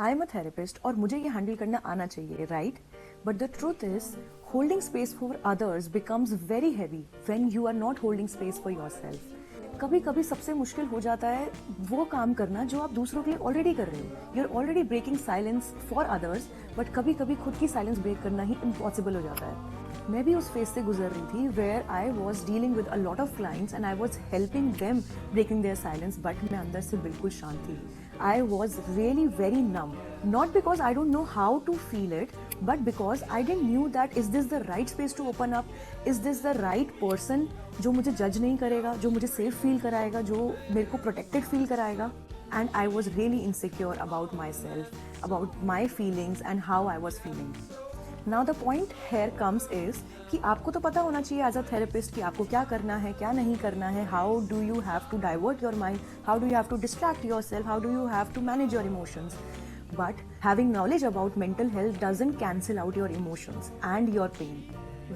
I am a therapist और मुझे ये हैंडल करना आना चाहिए, right? But the truth is holding space for others becomes very heavy when you are not holding space for yourself. कभी कभी सबसे मुश्किल हो जाता है वो काम करना जो आप दूसरों के लिए ऑलरेडी कर रहे हो। You are already breaking silence for others, but कभी कभी खुद की साइलेंस ब्रेक करना ही इम्पॉसिबल हो जाता है। मैं भी उस फेज से गुजर रही थी where I was dealing with a lot of clients and I was helping them breaking their silence, but मैं अंदर से बिल्कुल शांत थी। I was really very numb. Not because I don't know how to feel it, but because I didn't knew that is this the right space to open up? Is this the right person जो मुझे जज नहीं करेगा, जो मुझे safe feel कराएगा, जो मेरे को प्रोटेक्टेड फील कराएगा? And I was really insecure about myself, about my feelings and how I was feeling. Now the point here comes is कि आपको तो पता होना चाहिए एज अ थेरेपिस्ट कि आपको क्या करना है, क्या नहीं करना है, how do you have to divert your mind, how do you have to distract yourself, how do you have to manage your emotions. But having knowledge about mental health doesn't cancel out your emotions and your pain.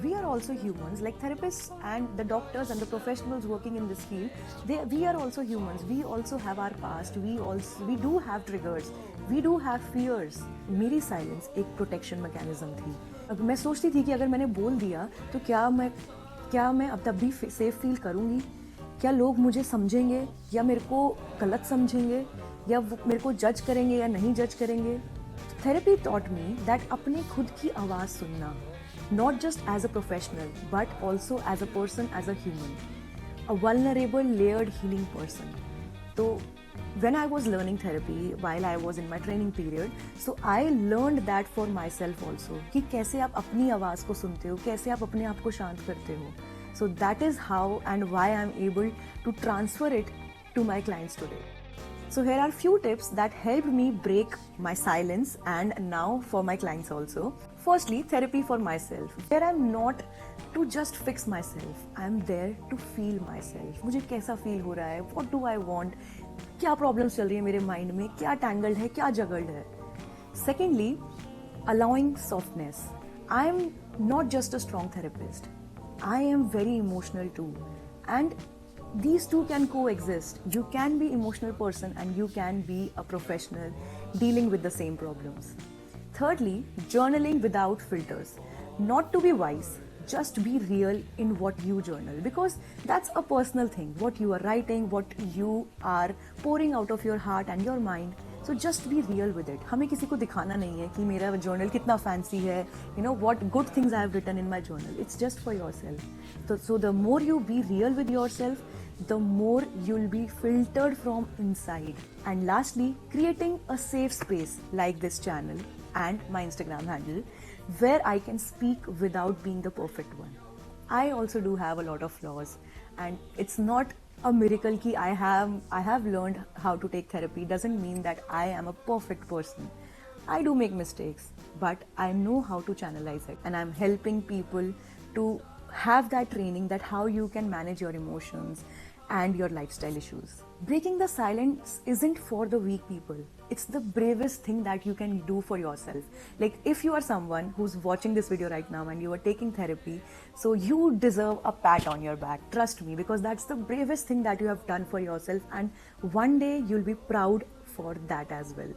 We are also humans, like therapists and the doctors and the professionals working in this field. We are also humans. We also have our past. We do have triggers. We do have fears. मेरी silence एक protection mechanism थी. अब मैं सोचती थी कि अगर मैंने बोल दिया तो क्या मैं अब तब भी सेफ फील करूँगी? क्या लोग मुझे समझेंगे या मेरे को गलत समझेंगे या वो मेरे को जज करेंगे या नहीं जज करेंगे? थेरेपी taught me that अपने खुद की आवाज़ सुनना, not just as a professional but also as a person, as a human, a vulnerable, layered, healing person. So when I was learning therapy while I was in my training period, so I learned that for myself also कि कैसे आप अपनी आवाज़ को सुनते हो, कैसे आप अपने आप को शांत करते हो. So that is how and why I am able to transfer it to my clients today. So here are few tips that helped me break my silence and now for my clients also. Firstly, therapy for myself. Where I'm not to just fix myself. I'm there to feel myself. मुझे कैसा feel हो रहा है? What do I want? क्या problems चल रही है मेरे mind में? क्या tangled है? क्या juggled है? Secondly, allowing softness. I'm not just a strong therapist. I am very emotional too. And these two can coexist. You can be an emotional person and you can be a professional dealing with the same problems. Thirdly, journaling without filters. Not to be wise, just be real in what you journal, because that's a personal thing. What you are writing, what you are pouring out of your heart and your mind. So just be real with it. हमें किसी को दिखाना नहीं है कि मेरा journal कितना fancy है, you know what good things I have written in my journal. It's just for yourself. So the more you be real with yourself, the more you'll be filtered from inside. And lastly, creating a safe space like this channel and my Instagram handle where I can speak without being the perfect one. I also do have a lot of flaws, and it's not a miracle ki I have learned how to take therapy doesn't mean that I am a perfect person. I do make mistakes, but I know how to channelize it, and I'm helping people to have that training that how you can manage your emotions and your lifestyle issues. Breaking the silence isn't for the weak people. It's the bravest thing that you can do for yourself. Like if you are someone who's watching this video right now and you are taking therapy, so you deserve a pat on your back. Trust me, because that's the bravest thing that you have done for yourself, and one day you'll be proud for that as well.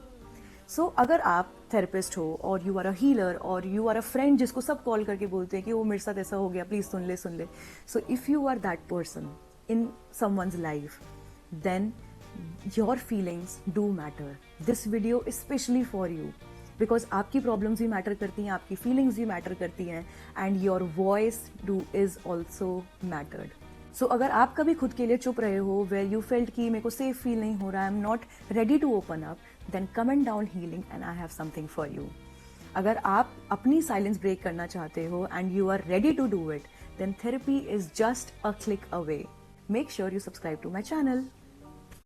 So अगर आप therapist हो और you are a healer और you are a friend जिसको सब call करके बोलते हैं कि वो मेरे साथ ऐसा हो गया, प्लीज सुन ले, so if you are that person in someone's life, then your feelings do matter. This video is especially for you because आपकी problems भी matter करती हैं, आपकी feelings भी matter करती हैं, and your voice is also mattered. So अगर आप कभी खुद के लिए चुप रहे हो, where you felt कि मेरे को safe feel नहीं हो रहा, I'm not ready to open up, then comment down healing and I have something for you. अगर आप अपनी silence break करना चाहते हो and you are ready to do it, then therapy is just a click away. Make sure you subscribe to my channel.